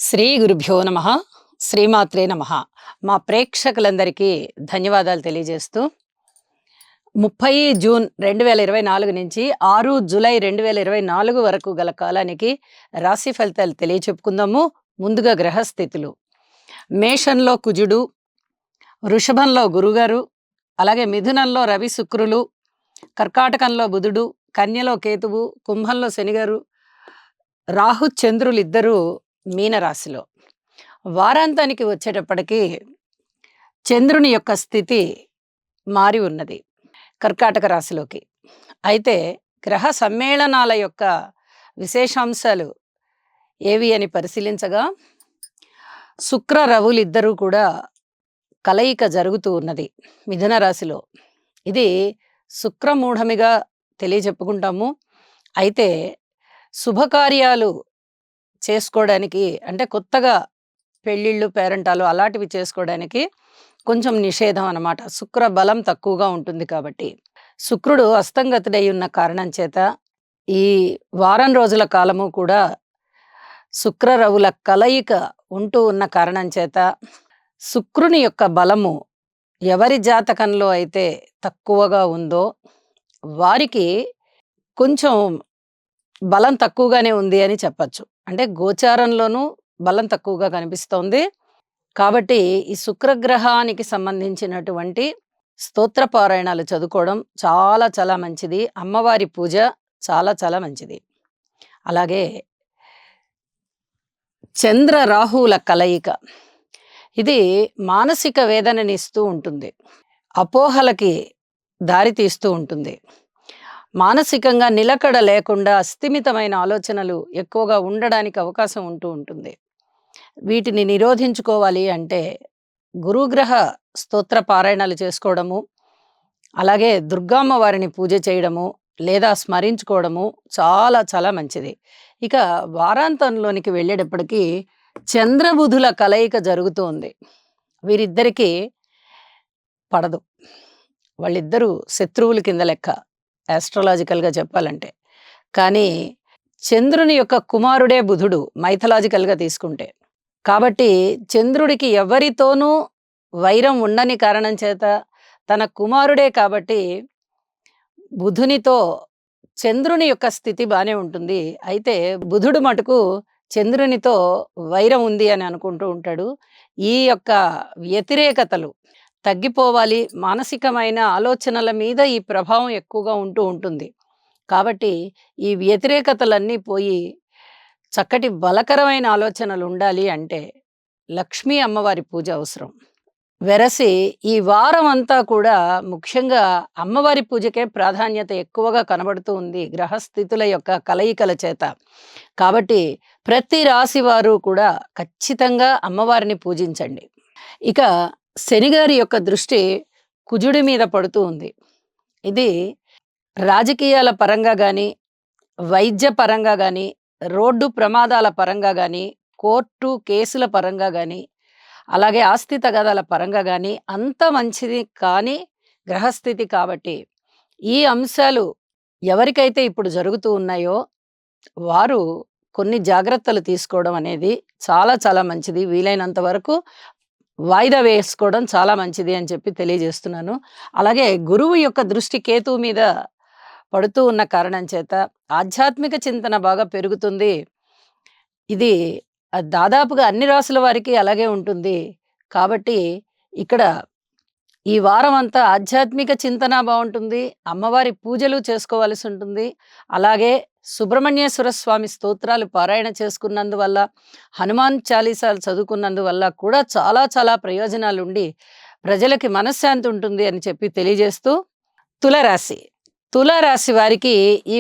శ్రీ గురుభ్యో నమ. శ్రీమాత్రే నమ. మా ప్రేక్షకులందరికీ ధన్యవాదాలు తెలియజేస్తూ 30 జూన్ 2024 నుంచి 6 జూలై 2024 వరకు గల కాలానికి రాశి ఫలితాలు తెలియచెప్పుకుందాము. ముందుగా గ్రహస్థితులు: మేషంలో కుజుడు, వృషభంలో గురుగారు, అలాగే మిథునంలో రవి శుక్రులు, కర్కాటకంలో బుధుడు, కన్యలో కేతువు, కుంభంలో శనిగారు, రాహు చంద్రులు ఇద్దరు మీనరాశిలో. వారాంతానికి వచ్చేటప్పటికి చంద్రుని యొక్క స్థితి మారి ఉన్నది కర్కాటక రాశిలోకి. అయితే గ్రహ సమ్మేళనాల యొక్క విశేషాంశాలు ఏవి అని పరిశీలించగా, శుక్ర రవులిద్దరూ కూడా కలయిక జరుగుతూ ఉన్నది మిథున రాశిలో. ఇది శుక్రమూఢమిగా తెలియజెప్పుకుంటాము. అయితే శుభకార్యాలు చేసుకోవడానికి, అంటే కొత్తగా పెళ్ళిళ్ళు, పేరంటాలు అలాంటివి చేసుకోవడానికి కొంచెం నిషేధం అన్నమాట. శుక్ర బలం తక్కువగా ఉంటుంది కాబట్టి. శుక్రుడు అస్తంగతుడై ఉన్న కారణం చేత ఈ వారం రోజుల కాలము కూడా శుక్ర రవుల కలయిక ఉంటూ ఉన్న కారణం చేత శుక్రుని యొక్క బలము ఎవరి జాతకంలో అయితే తక్కువగా ఉందో వారికి కొంచెం బలం తక్కువగానే ఉంది అని చెప్పచ్చు. అంటే గోచారంలోనూ బలం తక్కువగా కనిపిస్తోంది. కాబట్టి ఈ శుక్రగ్రహానికి సంబంధించినటువంటి స్తోత్ర పారాయణాలు చదువుకోవడం చాలా చాలా మంచిది. అమ్మవారి పూజ చాలా చాలా మంచిది. అలాగే చంద్ర రాహువుల కలయిక ఇది మానసిక వేదననిస్తూ ఉంటుంది, అపోహలకి దారి తీస్తూ ఉంటుంది. మానసికంగా నిలకడ లేకుండా అస్థిమితమైన ఆలోచనలు ఎక్కువగా ఉండడానికి అవకాశం ఉంటూ ఉంటుంది. వీటిని నిరోధించుకోవాలి అంటే గురుగ్రహ స్తోత్ర పారాయణాలు చేసుకోవడము, అలాగే దుర్గామ్మ వారిని పూజ చేయడము లేదా స్మరించుకోవడము చాలా చాలా మంచిది. ఇక వారాంతంలోనికి వెళ్ళేటప్పటికీ చంద్రబుధుల కలయిక జరుగుతుంది. వీరిద్దరికీ పడదు. వాళ్ళిద్దరూ శత్రువుల కింద లెక్క ఆస్ట్రాలాజికల్గా చెప్పాలంటే. కానీ చంద్రుని యొక్క కుమారుడే బుధుడు మైథలాజికల్గా తీసుకుంటే. కాబట్టి చంద్రుడికి ఎవరితోనూ వైరం ఉండని కారణం చేత తన కుమారుడే కాబట్టి బుధునితో చంద్రుని యొక్క స్థితి బాగానే ఉంటుంది. అయితే బుధుడు మటుకు చంద్రునితో వైరం ఉంది అని అనుకుంటూ ఉంటాడు. ఈ యొక్క వ్యతిరేకతలు తగ్గిపోవాలి, మానసికమైన ఆలోచనల మీద ఈ ప్రభావం ఎక్కువగా ఉంటూ ఉంటుంది. కాబట్టి ఈ వ్యతిరేకతలన్నీ పోయి చక్కటి బలకరమైన ఆలోచనలు ఉండాలి అంటే లక్ష్మీ అమ్మవారి పూజ అవసరం. వెరసి ఈ వారం అంతా కూడా ముఖ్యంగా అమ్మవారి పూజకే ప్రాధాన్యత ఎక్కువగా కనబడుతూ ఉంది గ్రహస్థితుల యొక్క కలయికల చేత. కాబట్టి ప్రతి రాశి వారు కూడా ఖచ్చితంగా అమ్మవారిని పూజించండి. ఇక శనిగారి యొక్క దృష్టి కుజుడి మీద పడుతూ ఉంది. ఇది రాజకీయాల పరంగా కానీ, వైద్య పరంగా కానీ, రోడ్డు ప్రమాదాల పరంగా కానీ, కోర్టు కేసుల పరంగా కానీ, అలాగే ఆస్తి తగాదాల పరంగా కానీ అంత మంచిది కానీ గ్రహస్థితి. కాబట్టి ఈ అంశాలు ఎవరికైతే ఇప్పుడు జరుగుతూ ఉన్నాయో వారు కొన్ని జాగ్రత్తలు తీసుకోవడం అనేది చాలా చాలా మంచిది. వీలైనంత వరకు వాయిదా వేసుకోవడం చాలా మంచిది అని చెప్పి తెలియజేస్తున్నాను. అలాగే గురువు యొక్క దృష్టి కేతువు మీద పడుతూ ఉన్న కారణం చేత ఆధ్యాత్మిక చింతన బాగా పెరుగుతుంది. ఇది దాదాపుగా అన్ని రాసుల వారికి అలాగే ఉంటుంది. కాబట్టి ఇక్కడ ఈ వారం అంతా ఆధ్యాత్మిక చింతన బాగుంటుంది. అమ్మవారి పూజలు చేసుకోవాల్సి ఉంటుంది. అలాగే సుబ్రహ్మణ్యేశ్వర స్వామి స్తోత్రాలు పారాయణ చేసుకున్నందువల్ల, హనుమాన్ చాలీసాలు చదువుకున్నందువల్ల కూడా చాలా చాలా ప్రయోజనాలు ఉండి ప్రజలకి మనశ్శాంతి ఉంటుంది అని చెప్పి తెలియజేస్తూ తులారాశి వారికి ఈ